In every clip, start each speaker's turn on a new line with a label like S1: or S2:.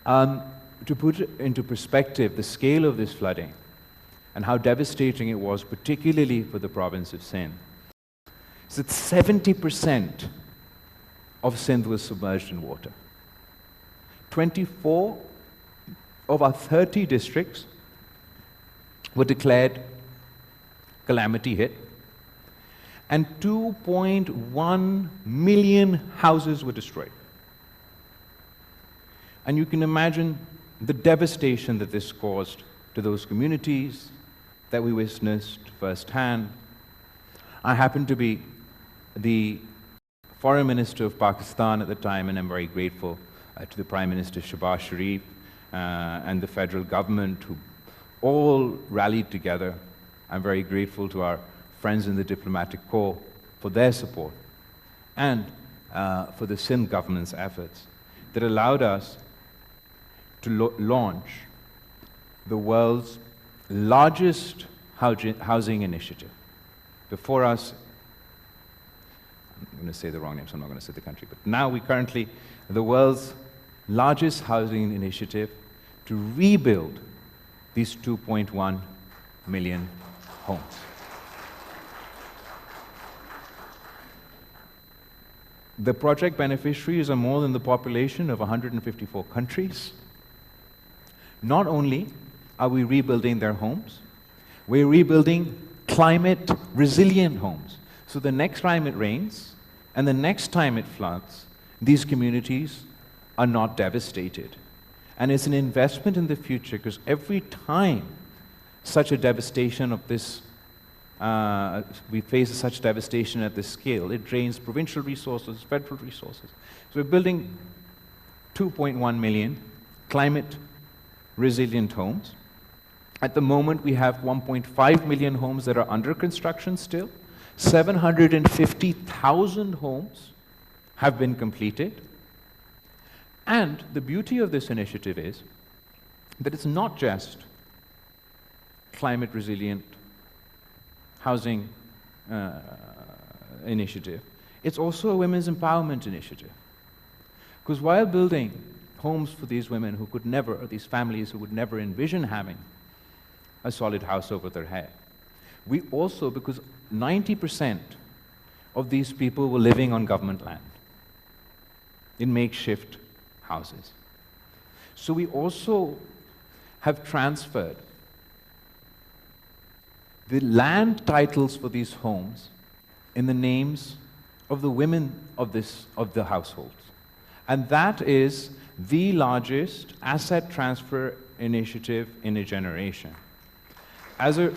S1: To put it into perspective, the scale of this flooding and how devastating it was, particularly for the province of Sindh, is that 70% of Sindh was submerged in water. 24 of our 30 districts were declared calamity hit, and 2.1 million houses were destroyed. And you can imagine the devastation that this caused to those communities that we witnessed firsthand. I happened to be the Foreign Minister of Pakistan at the time, and I'm very grateful to the Prime Minister Shehbaz Sharif and the federal government who all rallied together. I'm very grateful to our friends in the diplomatic corps for their support and for the Sindh government's efforts that allowed us to launch the world's largest housing initiative. Before us, I'm going to say the wrong name, so I'm not going to say the country, but now we currently, the world's largest housing initiative to rebuild these 2.1 million homes. The project beneficiaries are more than the population of 154 countries. Not only are we rebuilding their homes, we're rebuilding climate resilient homes. So the next time it rains and the next time it floods, these communities are not devastated. And it's an investment in the future, because every time such a devastation of this, we face such devastation at this scale, it drains provincial resources, federal resources. So we're building 2.1 million climate resilient homes. At the moment, we have 1.5 million homes that are under construction still. 750,000 homes have been completed. And the beauty of this initiative is that it's not just climate resilient housing initiative, it's also a women's empowerment initiative. Because while building homes for these women who could never, or these families who would never envision having a solid house over their head, we also, because 90% of these people were living on government land in makeshift houses. So we also have transferred the land titles for these homes in the names of the women of the households. And that is the largest asset transfer initiative in a generation. As a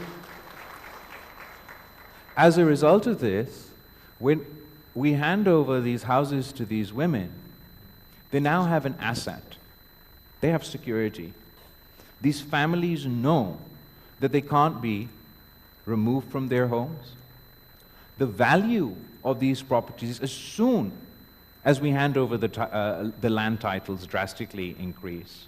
S1: result of this, when we hand over these houses to these women, they now have an asset. They have security. These families know that they can't be removed from their homes. The value of these properties, as soon as we hand over the land titles, drastically increase.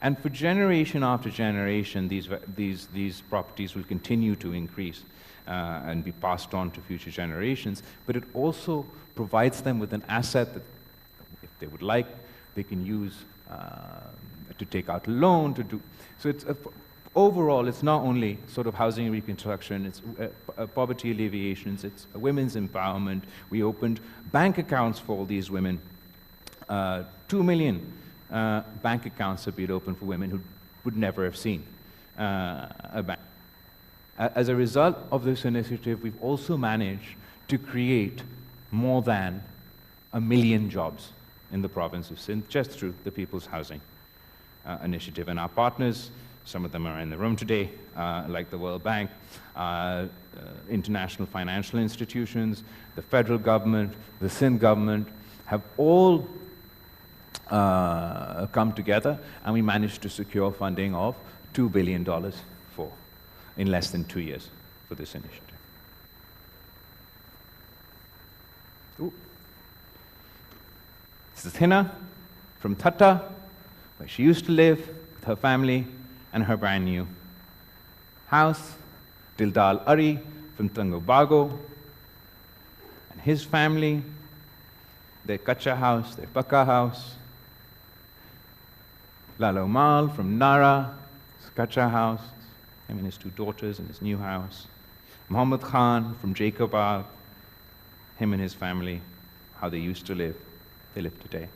S1: And for generation after generation, these properties will continue to increase and be passed on to future generations. But it also provides them with an asset that, if they would like, they can use to take out a loan, to do. So it's overall, it's not only sort of housing reconstruction, it's poverty alleviation, it's women's empowerment. We opened bank accounts for all these women. 2 million bank accounts have been opened for women who would never have seen a bank. As a result of this initiative, we've also managed to create more than 1 million jobs in the province of Sindh, just through the People's Housing Initiative. And our partners, some of them are in the room today, like the World Bank, international financial institutions, the federal government, the Sindh government, have all come together, and we managed to secure funding of $2 billion in less than 2 years for this initiative. Ooh. This is Hina from Thatta, where she used to live with her family and her brand new house. Dildal Ari from Tangobago and his family, their kacha house, their pakka house. Lalo Mal from Nara, his Kacha house, him and his 2 daughters in his new house. Muhammad Khan from Jacobabad, him and his family, how they used to live, they live today.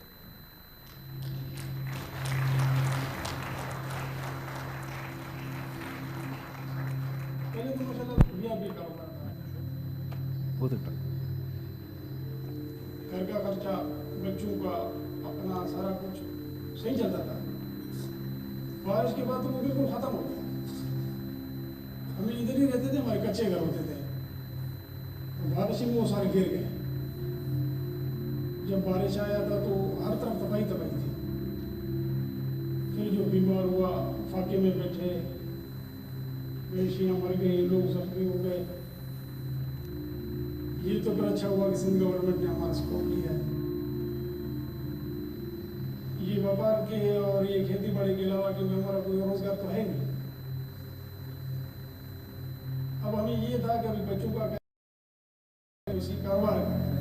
S2: घर का खर्चा, बच्चों का, अपना सारा कुछ सही चलता था। बारिश के बाद तो वो बिल्कुल खत्म हो गया। हम इधर ही रहते थे, हमारे कच्चे घर होते थे, बारिश में वो सारे गिर गए। जब बारिश आया था तो हर तरफ तबाही तबाही थी। फिर जो बीमार हुआ, फाके में बैठे, मवेशियाँ मर गई, लोग जख्मी हो गए। ये तो बड़ा अच्छा हुआ कि सिंध गवर्नमेंट ने हमारा सपोर्ट किया है। ये व्यापार के और ये खेती बाड़ी के अलावा क्योंकि हमारा कोई रोजगार तो है नहीं। अब हमें ये था कि अभी बच्चों का इसी कारोबार का करें,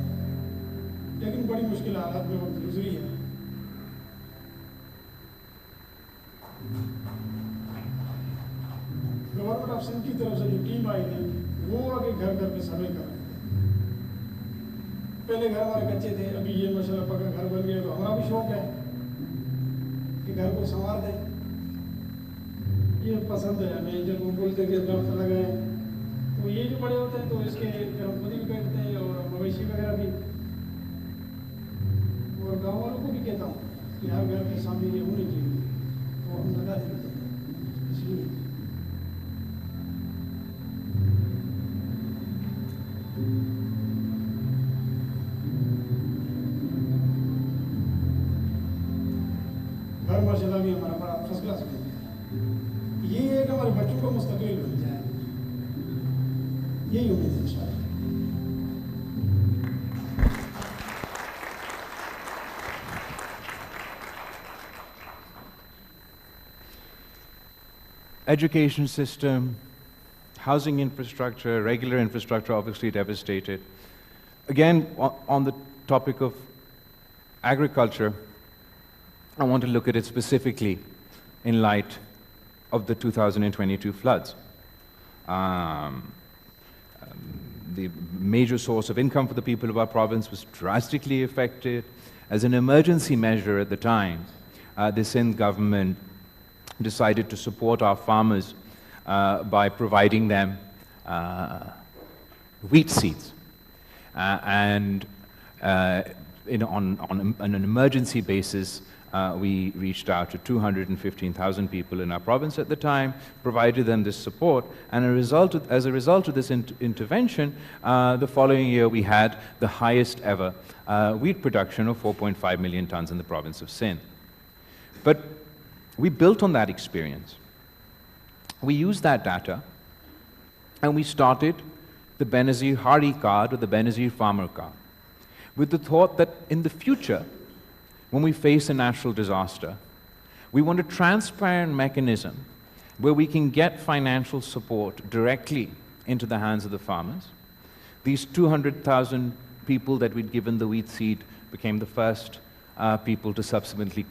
S2: लेकिन बड़ी मुश्किल हालात में वक्त गुजरी है। गवर्नमेंट ऑफ सिंध की तरफ से जो टीम आई थी वो आगे घर घर पे सर्वे कर रहे थे। पहले घर हमारे कच्चे थे, अभी ये माशाल्लाह पक्का घर बन गया, तो हमारा भी शौक है कि घर को संवार दें। ये पसंद है हमें, जब वो बोलते कि दरख्त लगाएं तो ये जो बड़े होते हैं तो इसके खुदी भी करते हैं और मवेशी वगैरह भी। और गाँव वालों को भी कहता हूँ कि हर घर के सामने ये होनी चाहिए, तो हम लगा देते हैं इसलिए। घर माशाल्लाह भी हमारा बड़ा फर्स्ट क्लास बन गया। ये है कि हमारे बच्चों को मुस्तकिल बन जाए, यही उम्मीद है इंशाअल्लाह।
S1: Education system, housing infrastructure, regular infrastructure obviously devastated. Again, on the topic of agriculture, I want to look at it specifically in light of the 2022 floods. The major source of income for the people of our province was drastically affected. As an emergency measure at the time, the Sindh government decided to support our farmers by providing them wheat seeds. On an emergency basis, we reached out to 215,000 people in our province at the time, provided them this support, and as a result of this intervention, the following year we had the highest ever wheat production of 4.5 million tons in the province of Sindh. But we built on that experience. We used that data, and we started the Benazir Hari card, or the Benazir farmer card, with the thought that in the future, when we face a natural disaster, we want a transparent mechanism where we can get financial support directly into the hands of the farmers. These 200,000 people that we'd given the wheat seed became the first people to subsequently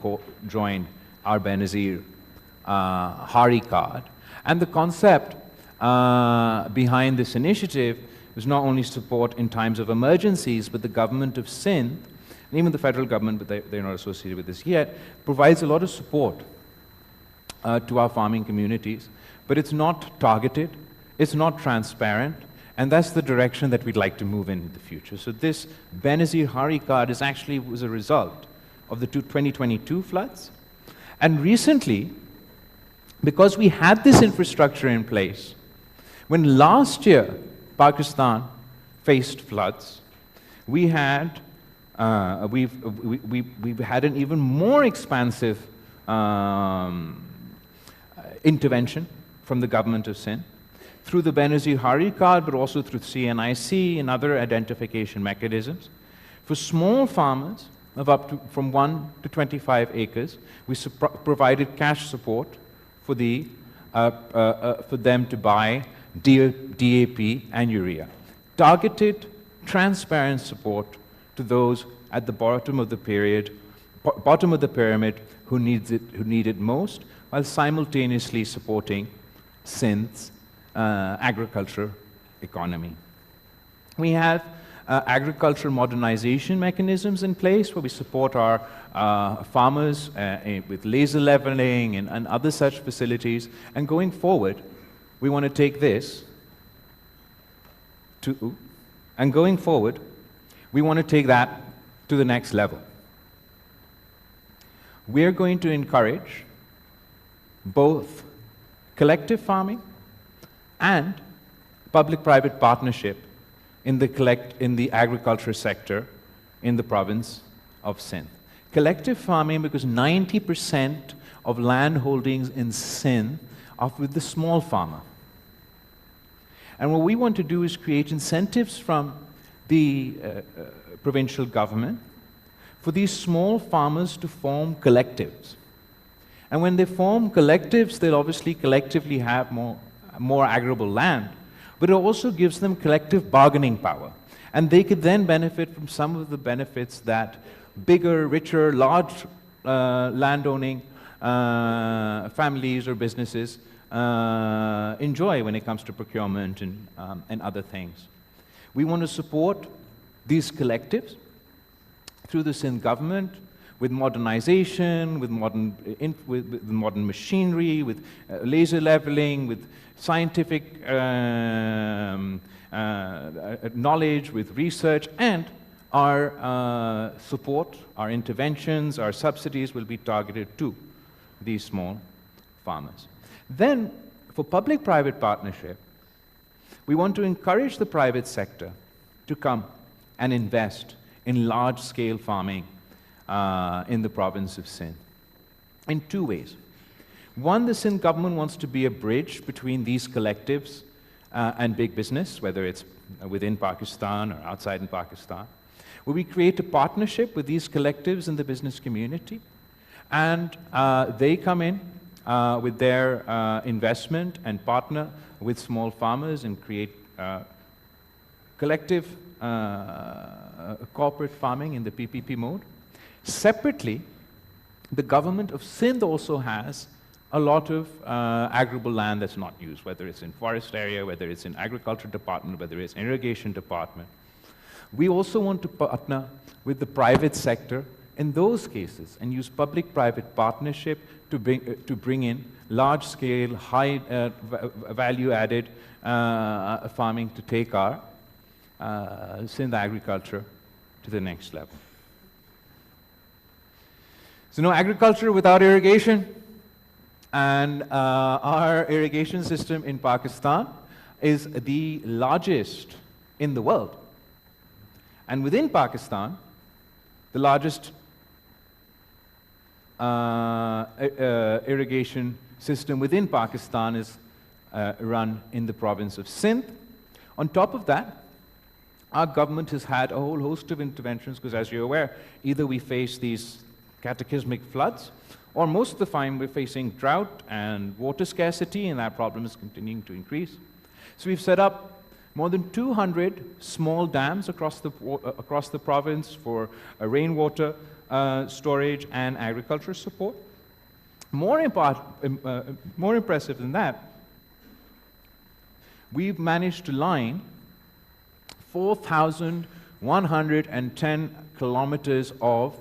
S1: join our Benazir Hari card. And the concept behind this initiative was not only support in times of emergencies, but the government of Sindh, and even the federal government, but they're not associated with this yet, provides a lot of support to our farming communities. But it's not targeted, it's not transparent, and that's the direction that we'd like to move in the future. So this Benazir Hari card was a result of the 2022 floods. And recently, because we had this infrastructure in place, when last year Pakistan faced floods, we've had an even more expansive intervention from the government of Sindh through the Benazir Hari card, but also through CNIC and other identification mechanisms. For small farmers of from 1 to 25 acres, we provided cash support for them to buy DAP and urea. Targeted, transparent support to those at the bottom of the pyramid bottom of the pyramid who need it most, while simultaneously supporting Sindh's agriculture economy. We have agricultural modernization mechanisms in place where we support our farmers with laser leveling and other such facilities. And going forward, we want to take this to, and going forward, we want to take that to the next level. We're going to encourage both collective farming and public-private partnership in the agriculture sector in the province of Sindh. Collective farming, because 90% of land holdings in Sindh are with the small farmer. And what we want to do is create incentives from the provincial government for these small farmers to form collectives. And when they form collectives, they'll obviously collectively have more arable land, but it also gives them collective bargaining power. And they could then benefit from some of the benefits that bigger, richer, large landowning families or businesses enjoy when it comes to procurement and other things. We want to support these collectives through the Sindh government with modernization, with modern machinery, with laser leveling, with scientific knowledge, with research, and our support, our interventions, our subsidies will be targeted to these small farmers. Then, for public-private partnership, we want to encourage the private sector to come and invest in large-scale farming in the province of Sindh in two ways. One, the Sindh government wants to be a bridge between these collectives and big business, whether it's within Pakistan or outside in Pakistan, where we create a partnership with these collectives in the business community, and they come in with their investment and partner with small farmers and create collective corporate farming in the PPP mode. Separately, the government of Sindh also has a lot of arable land that's not used, whether it's in forest area, whether it's in agriculture department, whether it's irrigation department. We also want to partner with the private sector in those cases and use public-private partnership to bring in large-scale, high value-added farming to take our Sindh agriculture to the next level. So no agriculture without irrigation, and our irrigation system in Pakistan is the largest in the world. And within Pakistan, the largest irrigation system within Pakistan is run in the province of Sindh. On top of that, our government has had a whole host of interventions, because as you're aware, either we face these cataclysmic floods, or most of the time we're facing drought and water scarcity, and that problem is continuing to increase. So we've set up more than 200 small dams across the province for rainwater storage and agriculture support. More impressive than that, we've managed to line 4,110 kilometers of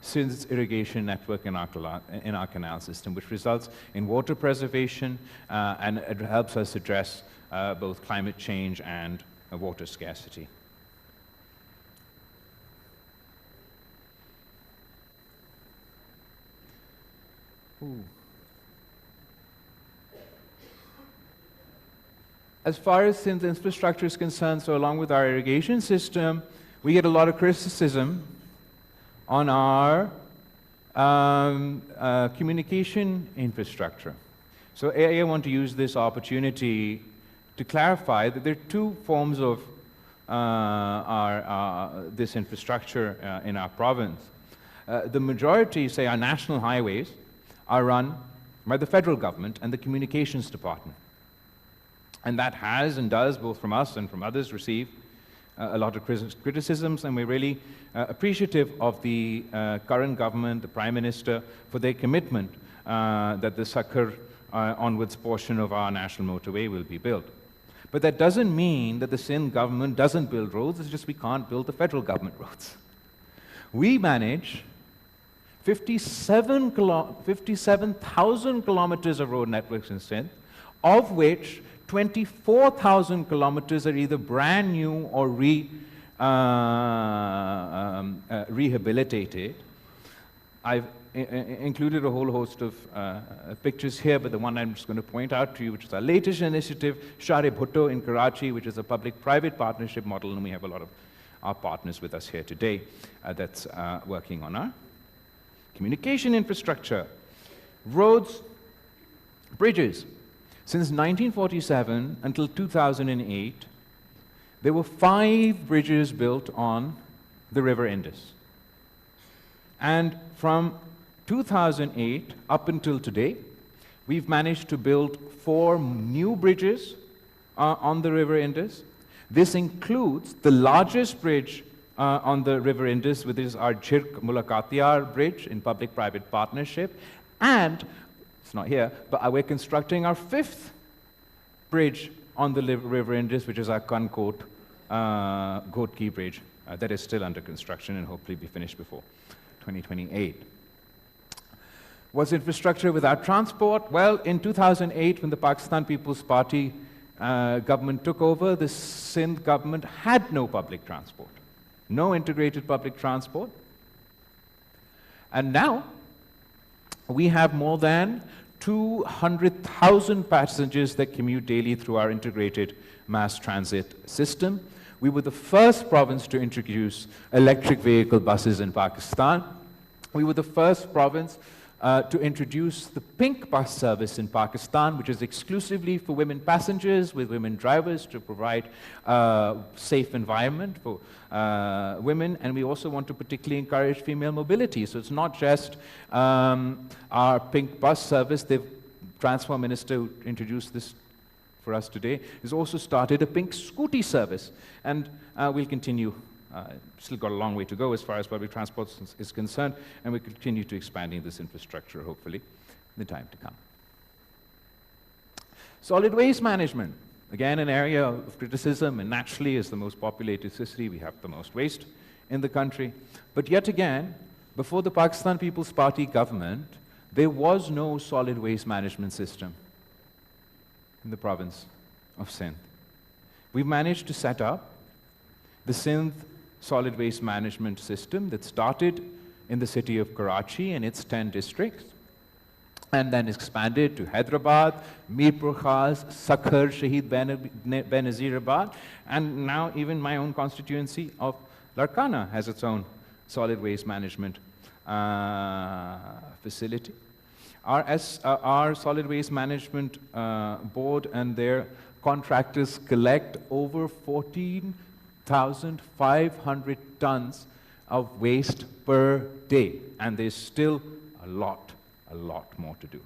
S1: Sindh's irrigation network in our canal system, which results in water preservation and it helps us address both climate change and water scarcity. Ooh. As far as Sindh's infrastructure is concerned, so along with our irrigation system, we get a lot of criticism on our communication infrastructure. So I want to use this opportunity to clarify that there are two forms of this infrastructure in our province. The majority, say our national highways, are run by the federal government and the communications department. And that has and does, both from us and from others, receive a lot of criticisms, and we're really appreciative of the current government, the Prime Minister, for their commitment that the Sakhar onwards portion of our national motorway will be built. But that doesn't mean that the Sindh government doesn't build roads, it's just we can't build the federal government roads. We manage 57,000 kilometers of road networks in Sindh, of which 24,000 kilometers are either brand new or rehabilitated. I've included a whole host of pictures here, but the one I'm just going to point out to you, which is our latest initiative, Bilawal Bhutto in Karachi, which is a public-private partnership model, and we have a lot of our partners with us here today that's working on our communication infrastructure, roads, bridges. Since 1947 until 2008, there were 5 bridges built on the River Indus. And from 2008 up until today, we've managed to build 4 new bridges on the River Indus. This includes the largest bridge on the River Indus, which is our Chirk Mulakatiyar bridge in public-private partnership. And, it's not here, but we're constructing our 5th bridge on the River Indus, which is our Kankot Gotki bridge that is still under construction and hopefully be finished before 2028. What's infrastructure without transport? Well, in 2008, when the Pakistan People's Party government took over, the Sindh government had no public transport, no integrated public transport. And now, we have more than 200,000 passengers that commute daily through our integrated mass transit system. We were the first province to introduce electric vehicle buses in Pakistan. We were the first province to introduce the pink bus service in Pakistan, which is exclusively for women passengers with women drivers to provide a safe environment for women. And we also want to particularly encourage female mobility. So it's not just our pink bus service. The Transport Minister who introduced this for us today has also started a pink scooty service. And we'll continue. Still got a long way to go as far as public transport is concerned, and we continue to expanding this infrastructure, hopefully, in the time to come. Solid waste management. Again, an area of criticism, and naturally, as the most populated city, we have the most waste in the country. But yet again, before the Pakistan People's Party government, there was no solid waste management system in the province of Sindh. We've managed to set up the Sindh solid waste management system that started in the city of Karachi and its 10 districts, and then expanded to Hyderabad, Mirpur Khas, Sakhar, Shaheed Benazirabad, and now even my own constituency of Larkana has its own solid waste management facility. Our solid waste management board and their contractors collect over 14,500 tons of waste per day, and there's still a lot more to do.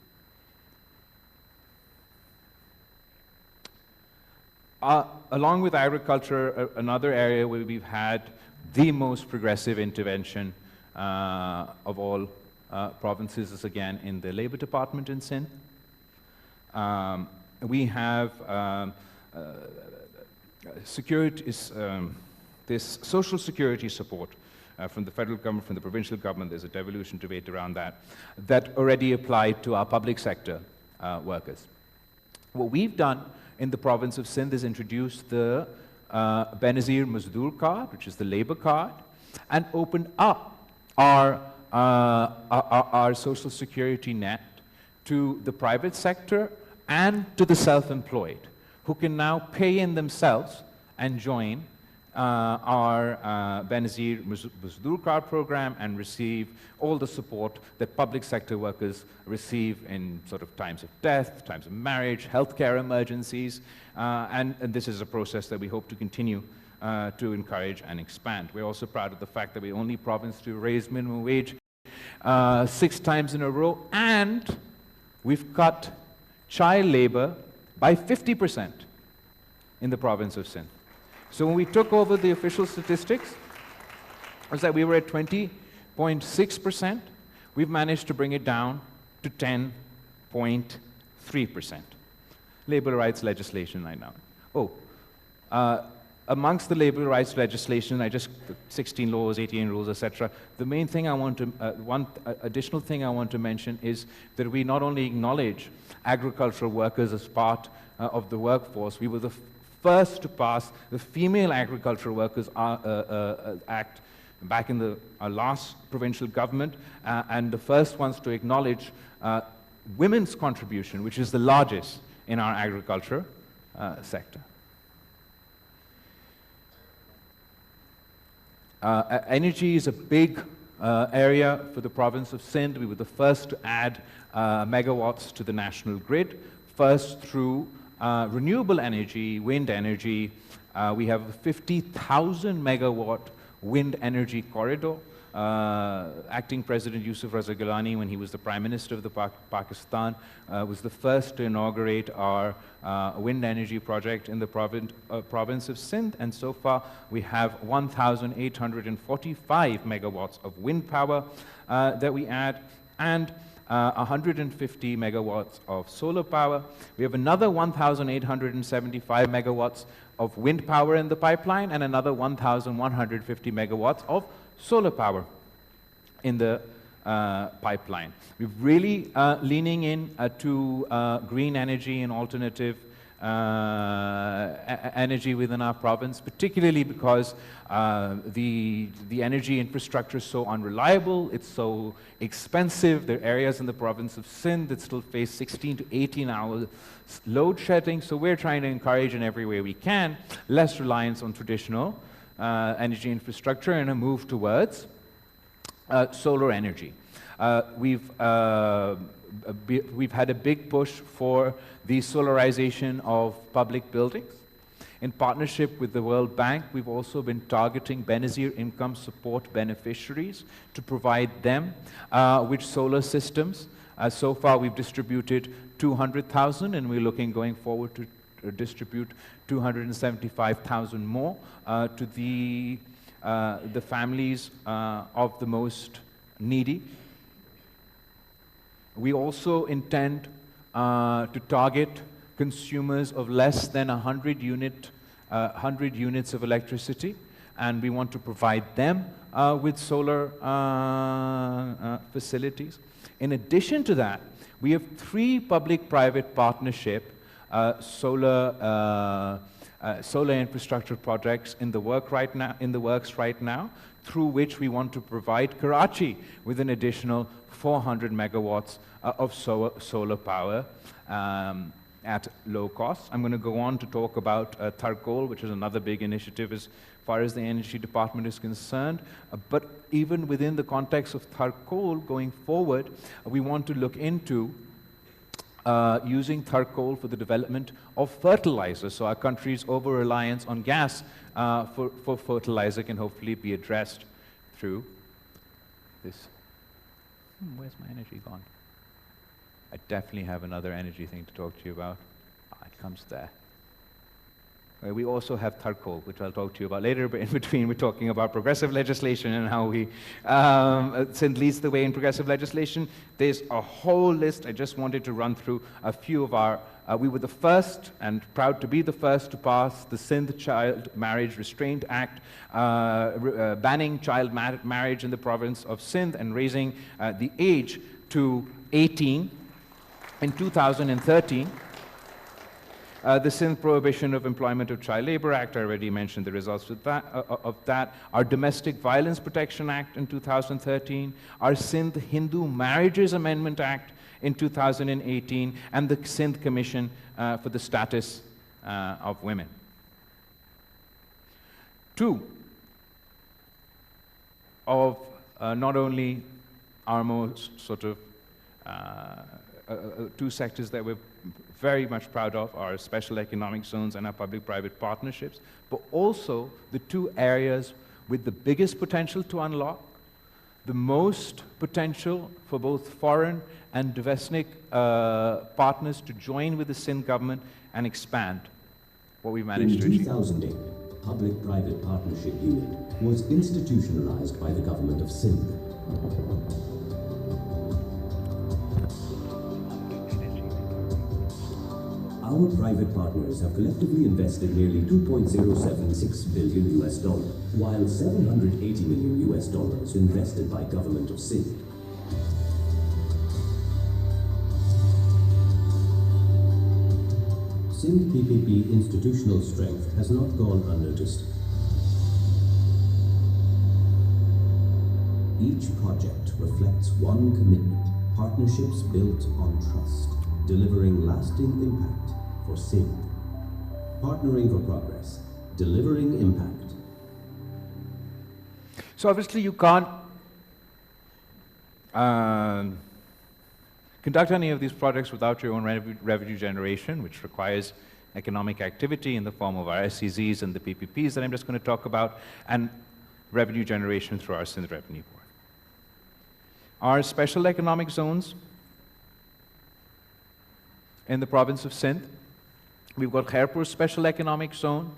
S1: Along with agriculture, another area where we've had the most progressive intervention of all provinces is again in the Labor Department in Sindh. We have this social security support from the federal government, from the provincial government. There's a devolution debate around that already applied to our public sector workers. What we've done in the province of Sindh is introduce the Benazir Mazdoor card, which is the labor card, and opened up our social security net to the private sector and to the self-employed, who can now pay in themselves and join our Benazir Mazdoor card program and receive all the support that public sector workers receive in sort of times of death, times of marriage, healthcare emergencies, and this is a process that we hope to continue to encourage and expand. We're also proud of the fact that we're the only province to raise minimum wage 6 times in a row, and we've cut child labor by 50% in the province of Sindh. So when we took over, the official statistics was that we were at 20.6%. We've managed to bring it down to 10.3%. Labor rights legislation right now. Amongst the labor rights legislation, 16 laws, 18 rules, etc. The main thing I want to, one additional thing I want to mention is that we not only acknowledge agricultural workers as part of the workforce, we were the first to pass the Female Agricultural Workers Act back in the last provincial government, and the first ones to acknowledge women's contribution, which is the largest in our agriculture sector. Energy is a big area for the province of Sindh. We were the first to add megawatts to the national grid, first through renewable energy, wind energy. We have a 50,000 megawatt wind energy corridor. Acting President Yusuf Raza Gilani, when he was the Prime Minister of the Pakistan, was the first to inaugurate our wind energy project in the province of Sindh, and so far we have 1,845 megawatts of wind power that we add, and 150 megawatts of solar power. We have another 1,875 megawatts of wind power in the pipeline, and another 1,150 megawatts of solar power in the pipeline. We're really leaning in to green energy and alternative energy within our province, particularly because the energy infrastructure is so unreliable, it's so expensive. There are areas in the province of Sindh that still face 16 to 18 hours load shedding, so we're trying to encourage in every way we can less reliance on traditional energy infrastructure and a move towards solar energy. We've had a big push for the solarization of public buildings. In partnership with the World Bank, we've also been targeting Benazir income support beneficiaries to provide them with solar systems. So far, we've distributed 200,000, and we're looking going forward to distribute 275,000 more to the families of the most needy. We also intend to target consumers of less than 100 units of electricity, and we want to provide them with solar facilities. In addition to that, we have 3 public-private partnership solar infrastructure projects in the works right now, through which we want to provide Karachi with an additional 400 megawatts of solar power at low cost. I'm going to go on to talk about Tharkol, which is another big initiative as far as the Energy Department is concerned. But even within the context of Tharkol, going forward, we want to look into using Tharkol for the development of fertilizer. So our country's over-reliance on gas for fertilizer can hopefully be addressed through this. Where's my energy gone? I definitely have another energy thing to talk to you about. It comes there. We also have Tharkol, which I'll talk to you about later, but in between we're talking about progressive legislation and how we, Sindh leads the way in progressive legislation. There's a whole list. I just wanted to run through a few of our, we were the first, and proud to be the first, to pass the Sindh Child Marriage Restraint Act, banning child marriage in the province of Sindh and raising the age to 18 in 2013. The Sindh Prohibition of Employment of Child Labor Act, I already mentioned the results of that. Our Domestic Violence Protection Act in 2013, our Sindh Hindu Marriages Amendment Act in 2018, and the Sindh Commission for the Status of Women. 2 of not only our most sort of 2 sectors that we're very much proud of are special economic zones and our public-private partnerships, but also the 2 areas with the biggest potential to unlock, the most potential for both foreign and domestic partners to join with the Sindh government and expand what we managed to achieve.
S3: public-private partnership unit was institutionalized by the government of Sindh. Our private partners have collectively invested nearly $2.076 billion US, while $780 million US invested by government of Sindh. Sindh PPP institutional strength has not gone unnoticed. Each project reflects one commitment: partnerships built on trust, delivering lasting impact for Sindh. Partnering for progress, delivering impact.
S1: So obviously you can't conduct any of these projects without your own revenue generation, which requires economic activity in the form of our SEZs and the PPPs that I'm just going to talk about, and revenue generation through our Sindh Revenue Board. Our special economic zones in the province of Sindh, we've got Khairpur Special Economic Zone,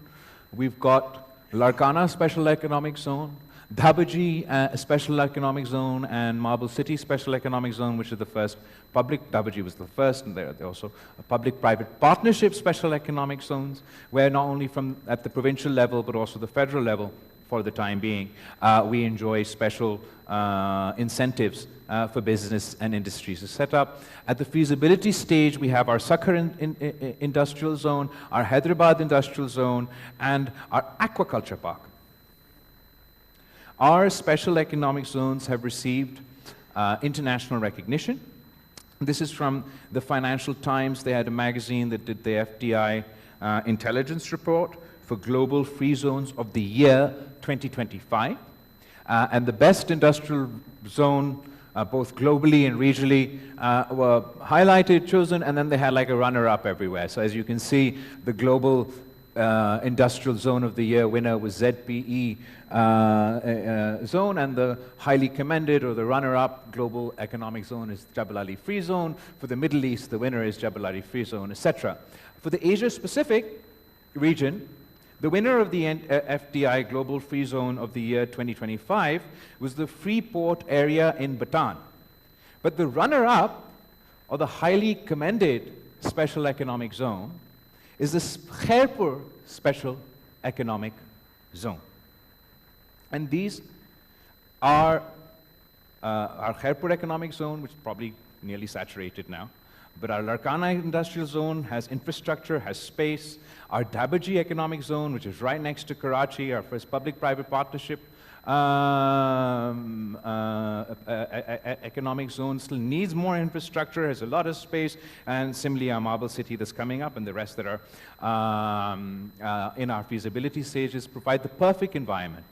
S1: we've got Larkana Special Economic Zone, Dhabaji Special Economic Zone, and Marble City Special Economic Zone, which is the first public. Dhabaji was the first, and they're also a public-private partnership special economic zones, where not only at the provincial level, but also the federal level, for the time being, we enjoy special incentives for business and industries to set up. At the feasibility stage, we have our Sakhar Industrial Zone, our Hyderabad Industrial Zone, and our Aquaculture Park. Our special economic zones have received international recognition. This is from the Financial Times. They had a magazine that did the FDI intelligence report for Global Free Zones of the Year 2025. And the best industrial zone, both globally and regionally, were highlighted, chosen, and then they had like a runner-up everywhere. So as you can see, the global industrial zone of the year winner was ZPE zone, and the highly commended, or the runner-up global economic zone, is Jebel Ali Free Zone. For the Middle East, the winner is Jebel Ali Free Zone, etc. For the Asia-Pacific region, the winner of the FDI Global Free Zone of the year 2025 was the Freeport area in Bhutan. But the runner-up, or the highly commended special economic zone, is the Khairpur Special Economic Zone. And these are our Khairpur Economic Zone, which is probably nearly saturated now. But our Larkana Industrial Zone has infrastructure, has space. Our Dhabaji Economic Zone, which is right next to Karachi, our first public-private partnership economic zone, still needs more infrastructure, has a lot of space, and similarly our Marble City that's coming up, and the rest that are in our feasibility stages, provide the perfect environment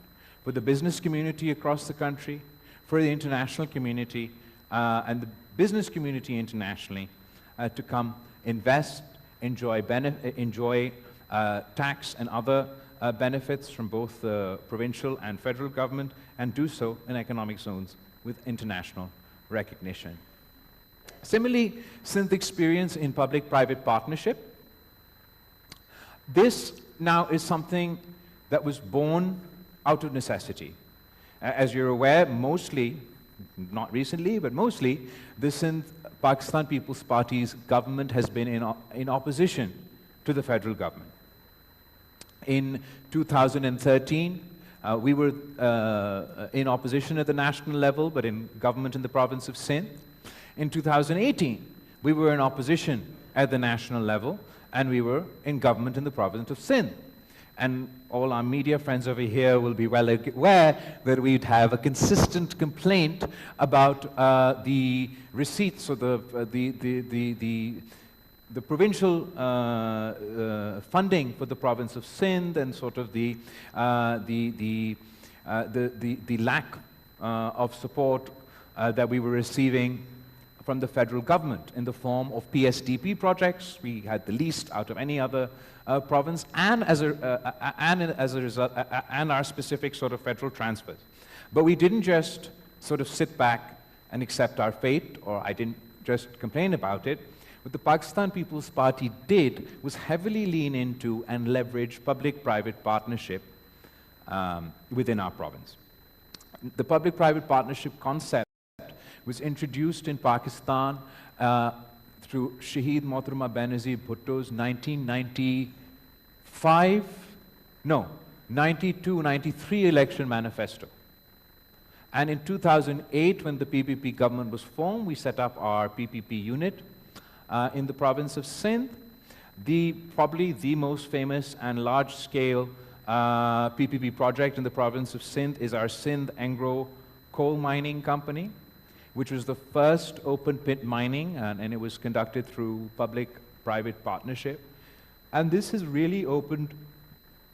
S1: for the business community across the country, for the international community, and the business community internationally to come invest, enjoy tax and other benefits from both the provincial and federal government, and do so in economic zones with international recognition. Similarly, Sindh experience in public-private partnership. This now is something that was born out of necessity. As you're aware, mostly, not recently, but mostly, the Sindh Pakistan People's Party's government has been in opposition to the federal government. In 2013, we were in opposition at the national level, but in government in the province of Sindh. In 2018, we were in opposition at the national level, and we were in government in the province of Sindh. And all our media friends over here will be well aware that we'd have a consistent complaint about the receipts or the provincial funding for the province of Sindh, and sort of the lack of support that we were receiving from the federal government in the form of PSDP projects. We had the least out of any other province, and as a result, and our specific sort of federal transfers. But we didn't just sort of sit back and accept our fate, or I didn't just complain about it. What the Pakistan People's Party did was heavily lean into and leverage public-private partnership within our province. The public-private partnership concept was introduced in Pakistan through Shaheed Mohtarama Benazir Bhutto's 92-93 election manifesto. And in 2008, when the PPP government was formed, we set up our PPP unit in the province of Sindh. Probably the most famous and large-scale PPP project in the province of Sindh is our Sindh Angro coal mining company, which was the first open pit mining, and it was conducted through public-private partnership. And this has really opened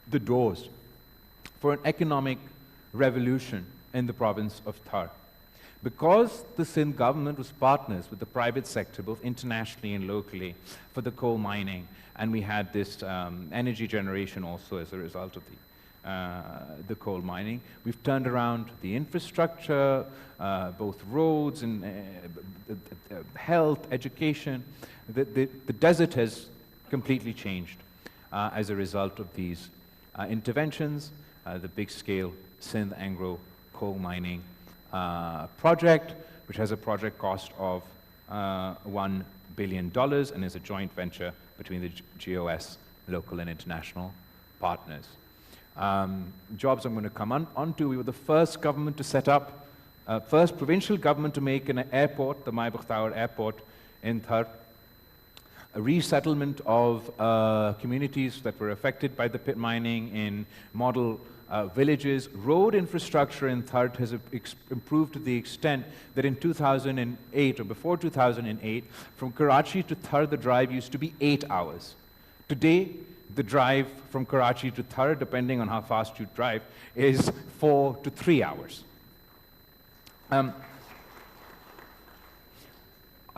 S1: the doors for an economic revolution in the province of Thar. Because the Sindh government was partners with the private sector, both internationally and locally, for the coal mining, and we had this energy generation also as a result of the coal mining. We've turned around the infrastructure, both roads and health, education. The desert has completely changed as a result of these interventions. The big-scale Sindh Angro coal mining project, which has a project cost of $1 billion and is a joint venture between the GOS, local and international partners. Jobs I'm going to come on to. We were the first government to set up, first provincial government to make an airport, the Mai Bakhtaur Airport in Thar. A resettlement of communities that were affected by the pit mining in model villages. Road infrastructure in Thar has improved to the extent that in 2008, or before 2008, from Karachi to Thar, the drive used to be 8 hours. Today, the drive from Karachi to Thar, depending on how fast you drive, is 4 to 3 hours.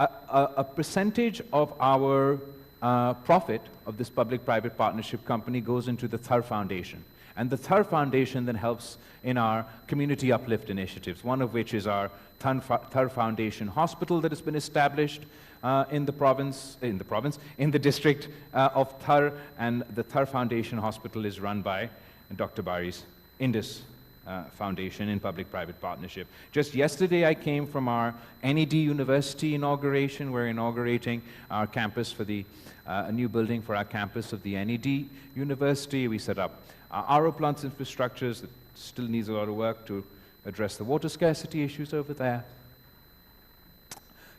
S1: A percentage of our profit of this public-private partnership company goes into the Thar Foundation. And the Thar Foundation then helps in our community uplift initiatives, one of which is our Thar Foundation Hospital that has been established in the district of Thar, and the Thar Foundation Hospital is run by Dr. Bari's Indus Foundation in public-private partnership. Just yesterday I came from our NED University inauguration. We're inaugurating our campus for a new building for our campus of the NED University. We set up RO plants infrastructures that still needs a lot of work to address the water scarcity issues over there.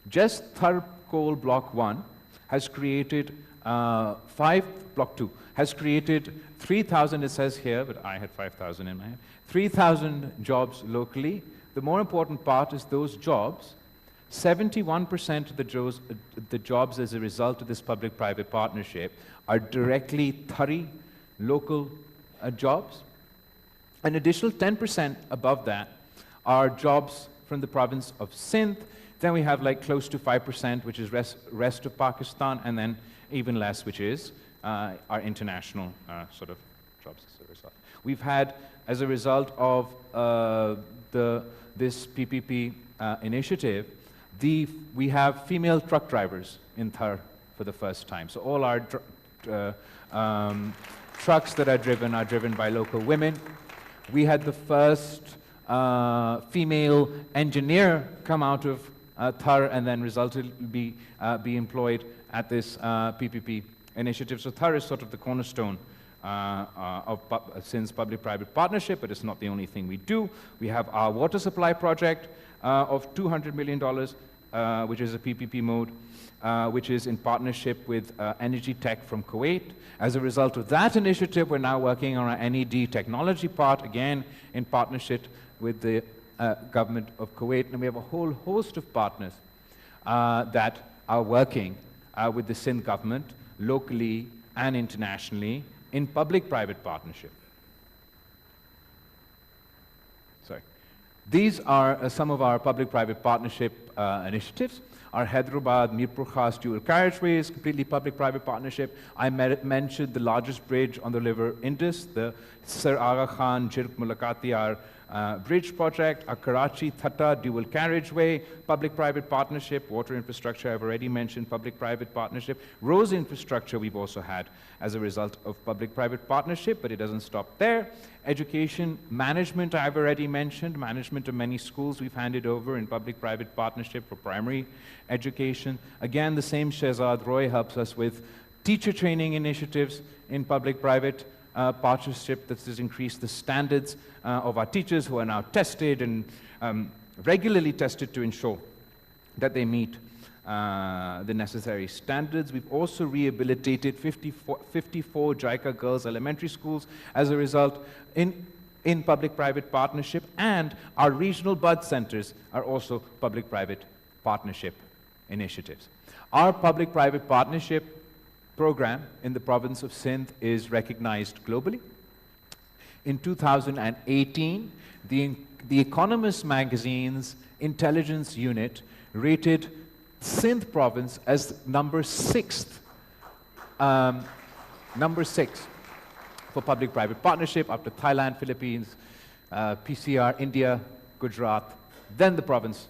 S1: Just Thar Coal Block 1 has created Block 2 has created 3,000, it says here, but I had 5,000 in my head, 3,000 jobs locally. The more important part is those jobs, 71% of the jobs as a result of this public-private partnership are directly Thari local jobs. An additional 10% above that are jobs from the province of Sindh. Then we have like close to 5%, which is rest of Pakistan, and then even less, which is our international sort of jobs as a result. We've had, as a result of this PPP initiative, we have female truck drivers in Thar for the first time. So all our trucks that are driven by local women. We had the first female engineer come out of Thar and then be employed at this PPP initiative. So Thar is sort of the cornerstone of Sindh's public-private partnership, but it's not the only thing we do. We have our water supply project of $200 million, which is a PPP mode, which is in partnership with Energy Tech from Kuwait. As a result of that initiative, we're now working on our NED technology part, again in partnership with the government of Kuwait. And we have a whole host of partners that are working with the Sindh government, locally and internationally, in public-private partnership. Sorry. These are some of our public-private partnership initiatives. Our Hyderabad Mirpur Khas dual carriageway is completely public-private partnership. I mentioned the largest bridge on the River Indus, the Sir Aga Khan Jirk Mulakati, our bridge project, our Karachi-Thatta dual carriageway, public-private partnership, water infrastructure, I've already mentioned public-private partnership. Roads infrastructure we've also had as a result of public-private partnership, but it doesn't stop there. Education management, I've already mentioned. Management of many schools we've handed over in public-private partnership for primary education. Again, the same Shehzad Roy helps us with teacher training initiatives in public-private partnership that has increased the standards of our teachers, who are now tested and regularly tested to ensure that they meet the necessary standards. We've also rehabilitated 54 JICA girls' elementary schools as a result in public-private partnership, and our regional bud centers are also public-private partnership initiatives. Our public-private partnership program in the province of Sindh is recognized globally. In 2018, the Economist magazine's intelligence unit rated Sindh province as number 6 for public-private partnership, after Thailand, Philippines, PCR, India, Gujarat, then the province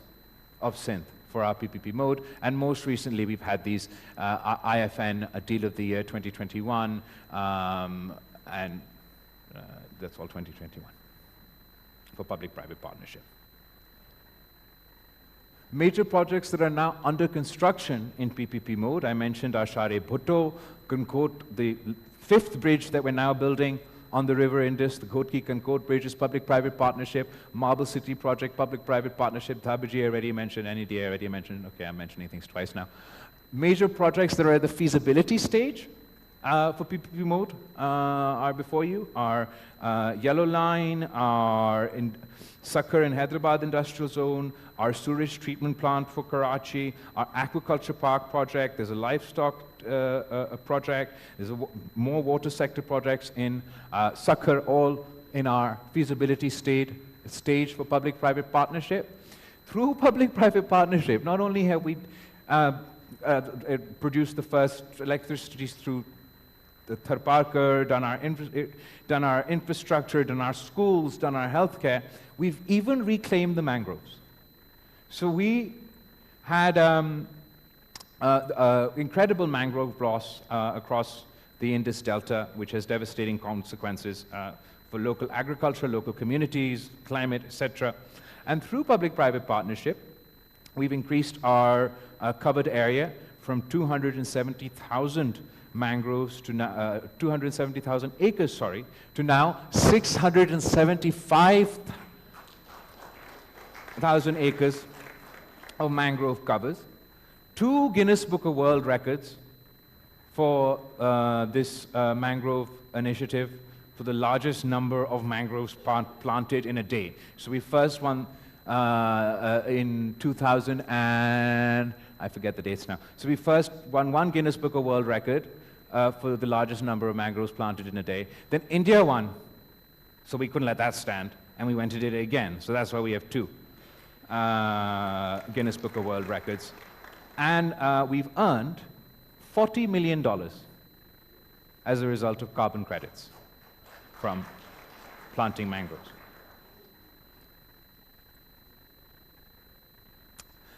S1: of Sindh for our PPP mode. And most recently, we've had these IFN Deal of the Year 2021, and that's all 2021 for public-private partnership. Major projects that are now under construction in PPP mode, I mentioned our Bilawal Bhutto, Kankot, the 5th bridge that we're now building on the river Indus, the Ghotki-Kankot Bridge is public-private partnership, Marble City project, public-private partnership, Dhabaji I already mentioned, NED I already mentioned, okay, I'm mentioning things twice now. Major projects that are at the feasibility stage for PPP mode are before you, our Yellow Line, our Sakkar and Hyderabad Industrial Zone, our sewage treatment plant for Karachi, our aquaculture park project, there's a livestock project, there's more water sector projects in Sakkar, all in our feasibility stage for public-private partnership. Through public-private partnership, not only have we produced the first electricity through the Tharparkar, done our infrastructure, done our schools, done our healthcare, we've even reclaimed the mangroves. So we had incredible mangrove loss across the Indus Delta, which has devastating consequences for local agriculture, local communities, climate, etc. And through public-private partnership, we've increased our covered area from 270,000 mangroves to now 270,000 acres, sorry, to now 675,000 acres of mangrove covers. 2 Guinness Book of World Records for this mangrove initiative, for the largest number of mangroves planted in a day. So we first won in 2000 and I forget the dates now. So we first won 1 Guinness Book of World Record for the largest number of mangroves planted in a day. Then India won, so we couldn't let that stand, and we went and did it again. So that's why we have 2 Guinness Book of World Records. And we've earned $40 million as a result of carbon credits from planting mangroves.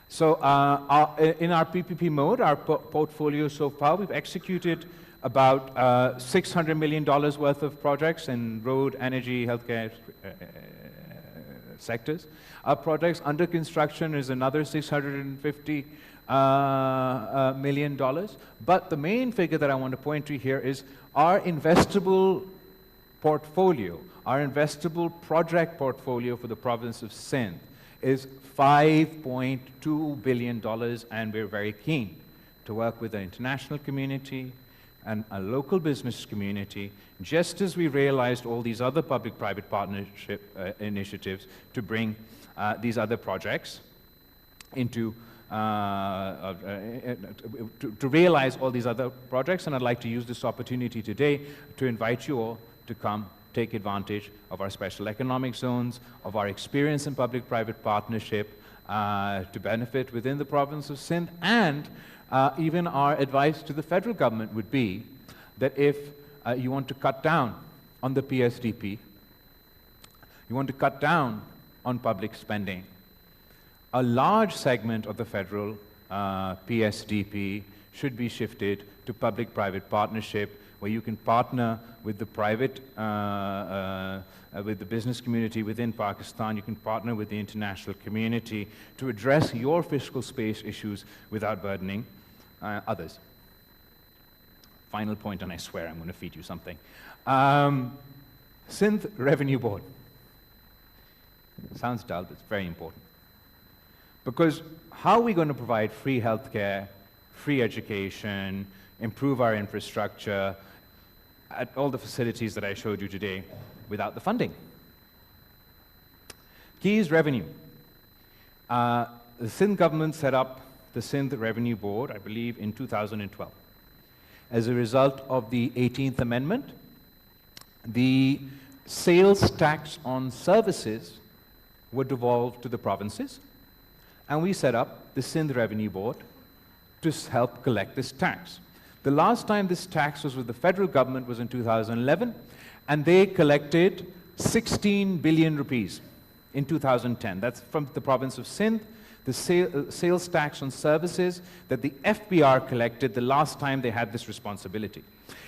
S1: So in our PPP mode, our portfolio so far, we've executed about $600 million worth of projects in road, energy, healthcare sectors. Our projects under construction is another $650 million. But the main figure that I want to point to here is our investable portfolio, our investable project portfolio for the province of Sindh is $5.2 billion, and we're very keen to work with the international community and a local business community, just as we realized all these other public-private partnership initiatives to bring these other projects into, to realize all these other projects. And I'd like to use this opportunity today to invite you all to come take advantage of our special economic zones, of our experience in public-private partnership to benefit within the province of Sindh. And even our advice to the federal government would be that if you want to cut down on the PSDP, you You want to cut down on public spending. A large segment of the federal PSDP should be shifted to public-private partnership, where you can partner with the private, with the business community within Pakistan. You can partner with the international community to address your fiscal space issues without burdening others. Final point, and I swear I'm going to feed you something. Sindh Revenue Board. Sounds dull, but it's very important. Because how are we going to provide free healthcare, free education, improve our infrastructure at all the facilities that I showed you today without the funding? Key is revenue. The Sindh government set up the Sindh Revenue Board, I believe, in 2012. As a result of the 18th Amendment, the sales tax on services were devolved to the provinces, and we set up the Sindh Revenue Board to help collect this tax. The last time this tax was with the federal government was in 2011, and they collected 16 billion rupees in 2010. That's from the province of Sindh, the sales tax on services that the FBR collected the last time they had this responsibility.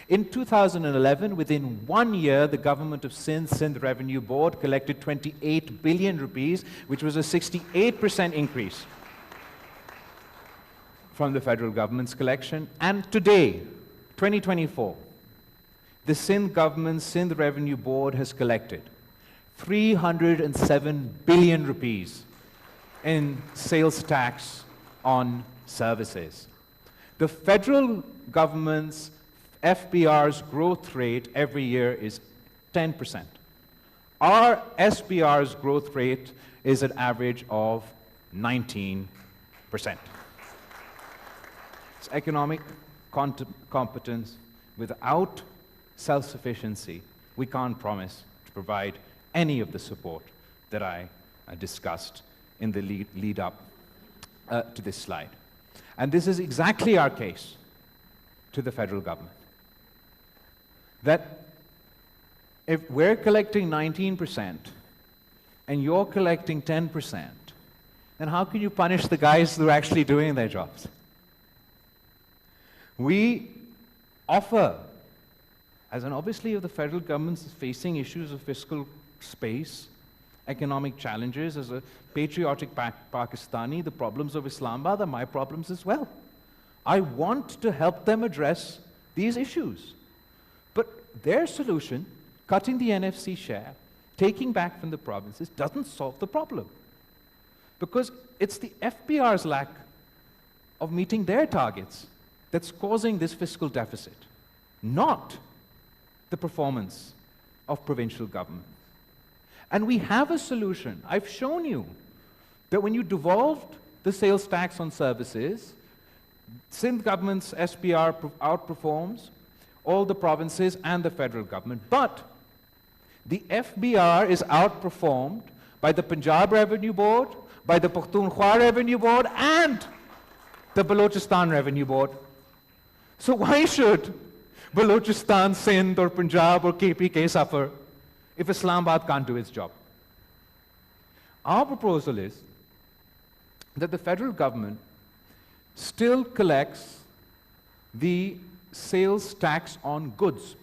S1: In 2011, within 1 year, the government of Sindh Revenue Board collected 28 billion rupees, which was a 68% increase from the federal government's collection. And today, 2024, the Sindh government's Sindh Revenue Board has collected 307 billion rupees in sales tax on services. The federal government's FBR's growth rate every year is 10%. Our SBR's growth rate is an average of 19%. It's economic competence. Without self-sufficiency, we can't promise to provide any of the support that I discussed in the lead up to this slide. And this is exactly our case to the federal government. That if we're collecting 19% and you're collecting 10%, then how can you punish the guys who are actually doing their jobs? We offer, as an obviously if the federal government is facing issues of fiscal space, economic challenges, as a patriotic Pakistani, the problems of Islamabad are my problems as well. I want to help them address these issues. But their solution, cutting the NFC share, taking back from the provinces, doesn't solve the problem. Because it's the FBR's lack of meeting their targets that's causing this fiscal deficit, not the performance of provincial government. And we have a solution. I've shown you that when you devolved the sales tax on services, Sindh government's SPR outperforms all the provinces and the federal government. But the FBR is outperformed by the Punjab Revenue Board, by the Pakhtunkhwa Revenue Board, and the Balochistan Revenue Board. So why should Balochistan, Sindh, or Punjab, or KPK suffer if Islamabad can't do its job? Our proposal is that the federal government still collects the sales tax on goods,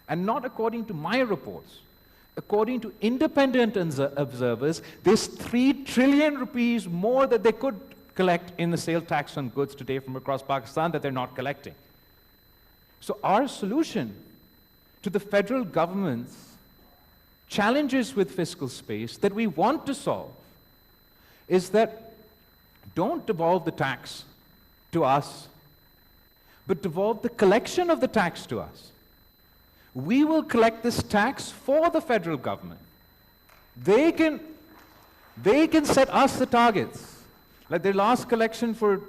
S1: and not according to my reports. According to independent observers, there's 3 trillion rupees more that they could collect in the sale tax on goods today from across Pakistan that they're not collecting. So our solution to the federal government's challenges with fiscal space that we want to solve is that don't devolve the tax to us, but devolve the collection of the tax to us. We will collect this tax for the federal government. They can set us the targets. Like their last collection for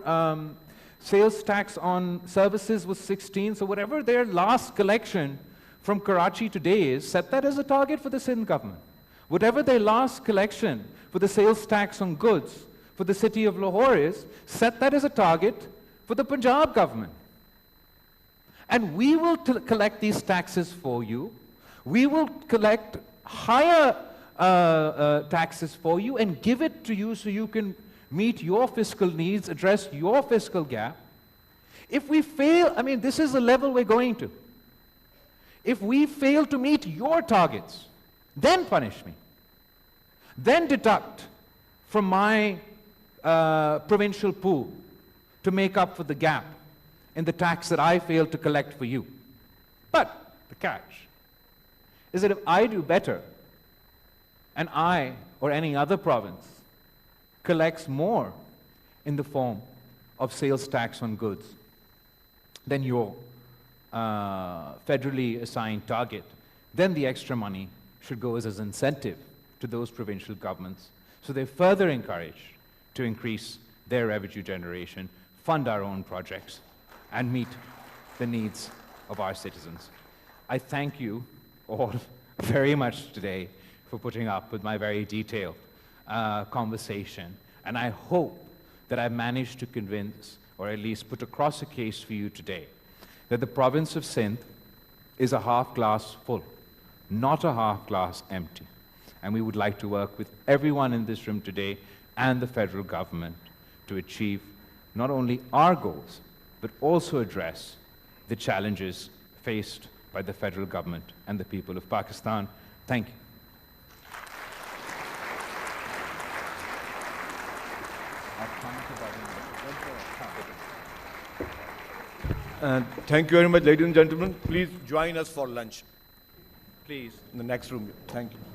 S1: sales tax on services was 16, so whatever their last collection from Karachi today is, set that as a target for the Sindh government. Whatever their last collection for the sales tax on goods for the city of Lahore is, set that as a target for the Punjab government. And we will collect these taxes for you. We will collect higher taxes for you and give it to you so you can meet your fiscal needs, address your fiscal gap. If we fail, I mean, this is the level we're going to. If we fail to meet your targets, then punish me. Then deduct from my provincial pool to make up for the gap in the tax that I failed to collect for you. But the catch is that if I do better, and I or any other province collects more in the form of sales tax on goods than your federally assigned target, then the extra money should go as an incentive to those provincial governments, so they're further encouraged to increase their revenue generation, fund our own projects, and meet the needs of our citizens. I thank you all very much today for putting up with my very detailed conversation, and I hope that I've managed to convince, or at least put across a case for you today, that the province of Sindh is a half glass full, not a half glass empty. And we would like to work with everyone in this room today and the federal government to achieve not only our goals, but also address the challenges faced by the federal government and the people of Pakistan. Thank you.
S4: Thank you very much, ladies and gentlemen. Please join us for lunch
S1: Please.
S4: in the next room. Thank you.